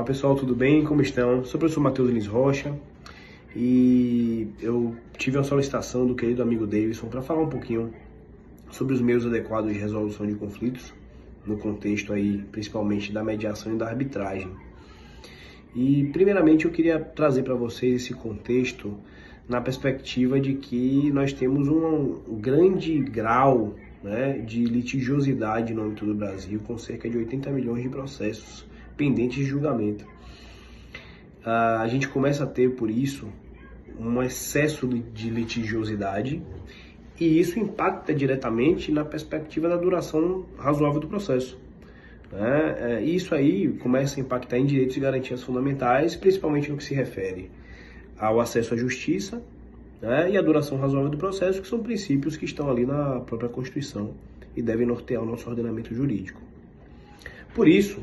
Fala pessoal, tudo bem? Como estão? Sou o professor Matheus Lins Rocha e eu tive uma solicitação do querido amigo Davidson para falar um pouquinho sobre os meios adequados de resolução de conflitos, no contexto aí principalmente da mediação e da arbitragem. E primeiramente eu queria trazer para vocês esse contexto na perspectiva de que nós temos um grande grau, né, de litigiosidade no âmbito do Brasil, com cerca de 80 milhões de processos pendentes de julgamento. A gente começa a ter, por isso, um excesso de litigiosidade e isso impacta diretamente na perspectiva da duração razoável do processo. E isso aí começa a impactar em direitos e garantias fundamentais, principalmente no que se refere ao acesso à justiça, e a duração razoável do processo, que são princípios que estão ali na própria Constituição e devem nortear o nosso ordenamento jurídico. Por isso,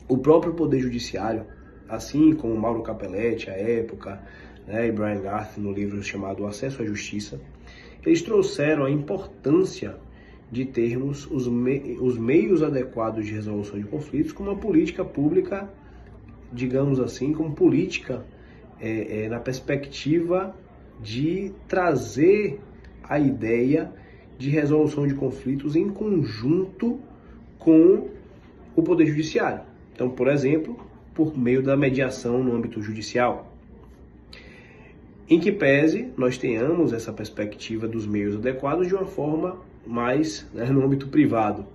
o próprio Poder Judiciário, assim como Mauro Capelletti, à época, e Brian Garth, no livro chamado Acesso à Justiça, eles trouxeram a importância de termos os meios adequados de resolução de conflitos como uma política pública, digamos assim, como política na perspectiva de trazer a ideia de resolução de conflitos em conjunto com o Poder Judiciário. Então, por exemplo, por meio da mediação no âmbito judicial, em que pese nós tenhamos essa perspectiva dos meios adequados de uma forma mais no âmbito privado,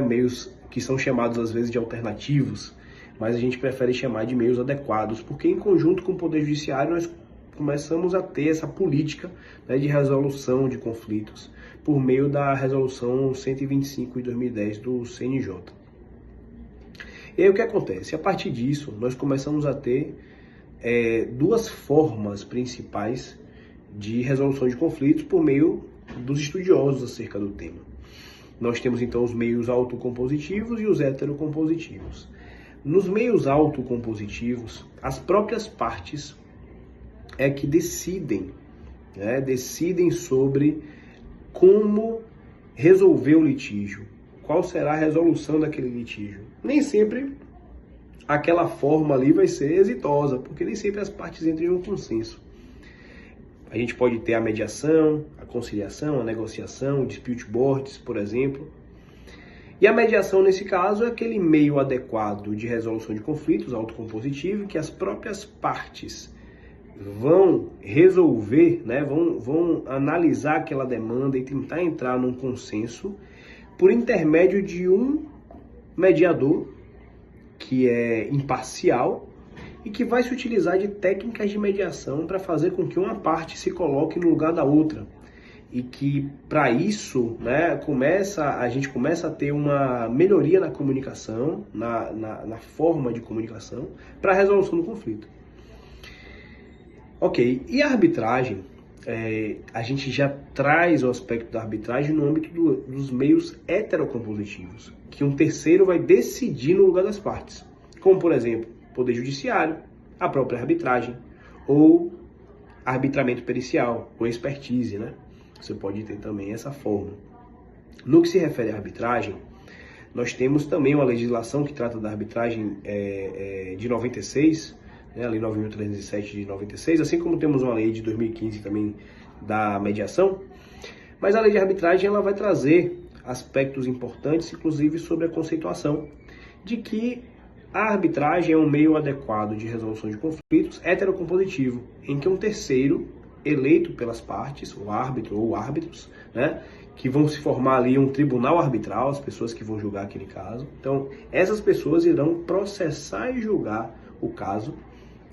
meios que são chamados às vezes de alternativos, mas a gente prefere chamar de meios adequados, porque em conjunto com o Poder Judiciário nós começamos a ter essa política de resolução de conflitos por meio da resolução 125 de 2010 do CNJ. E aí o que acontece? A partir disso, nós começamos a ter duas formas principais de resolução de conflitos por meio dos estudiosos acerca do tema. Nós temos então os meios autocompositivos e os heterocompositivos. Nos meios autocompositivos, as próprias partes que decidem sobre como resolver o litígio, qual será a resolução daquele litígio. Nem sempre aquela forma ali vai ser exitosa, porque nem sempre as partes entram em um consenso. A gente pode ter a mediação, a conciliação, a negociação, o dispute boards, por exemplo. E a mediação, nesse caso, é aquele meio adequado de resolução de conflitos, autocompositivo, que as próprias partes vão resolver, vão analisar aquela demanda e tentar entrar num consenso por intermédio de um mediador que é imparcial e que vai se utilizar de técnicas de mediação para fazer com que uma parte se coloque no lugar da outra. E que, para isso, a gente começa a ter uma melhoria na comunicação, na forma de comunicação, para a resolução do conflito. Ok, e a arbitragem? A gente já traz o aspecto da arbitragem no âmbito dos meios heterocompositivos, que um terceiro vai decidir no lugar das partes, como, por exemplo, Poder Judiciário, a própria arbitragem, ou arbitramento pericial, ou expertise, Você pode ter também essa forma. No que se refere à arbitragem, nós temos também uma legislação que trata da arbitragem de 96, a Lei 9.307 de 96, assim como temos uma lei de 2015 também da mediação, mas a lei de arbitragem ela vai trazer aspectos importantes, inclusive sobre a conceituação de que a arbitragem é um meio adequado de resolução de conflitos heterocompositivo, em que um terceiro eleito pelas partes, o árbitro ou árbitros, que vão se formar ali um tribunal arbitral, as pessoas que vão julgar aquele caso. Então, essas pessoas irão processar e julgar o caso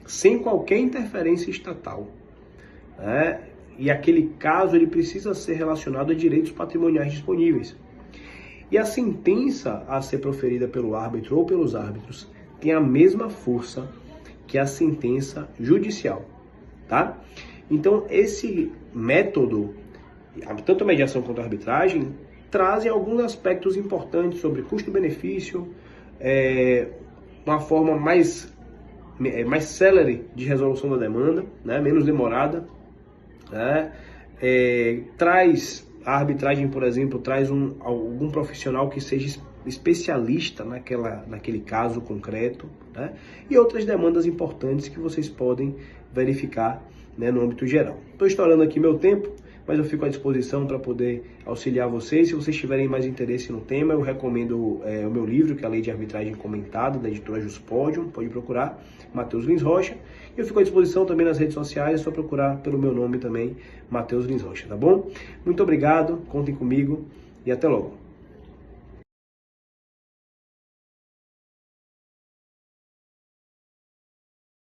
sem qualquer interferência estatal. E aquele caso ele precisa ser relacionado a direitos patrimoniais disponíveis. E a sentença a ser proferida pelo árbitro ou pelos árbitros tem a mesma força que a sentença judicial, tá? Então, esse método, tanto a mediação quanto a arbitragem, trazem alguns aspectos importantes sobre custo-benefício, uma forma mais célere de resolução da demanda, menos demorada, traz A arbitragem, por exemplo, traz algum profissional que seja especialista naquele caso concreto, né? E outras demandas importantes que vocês podem verificar, né, no âmbito geral. Estou estourando aqui meu tempo, mas eu fico à disposição para poder auxiliar vocês. Se vocês tiverem mais interesse no tema, eu recomendo o meu livro, que é a Lei de Arbitragem Comentada, da editora Juspodium. Pode procurar, Matheus Lins Rocha. E eu fico à disposição também nas redes sociais, é só procurar pelo meu nome também, Matheus Lins Rocha, tá bom? Muito obrigado, contem comigo e até logo.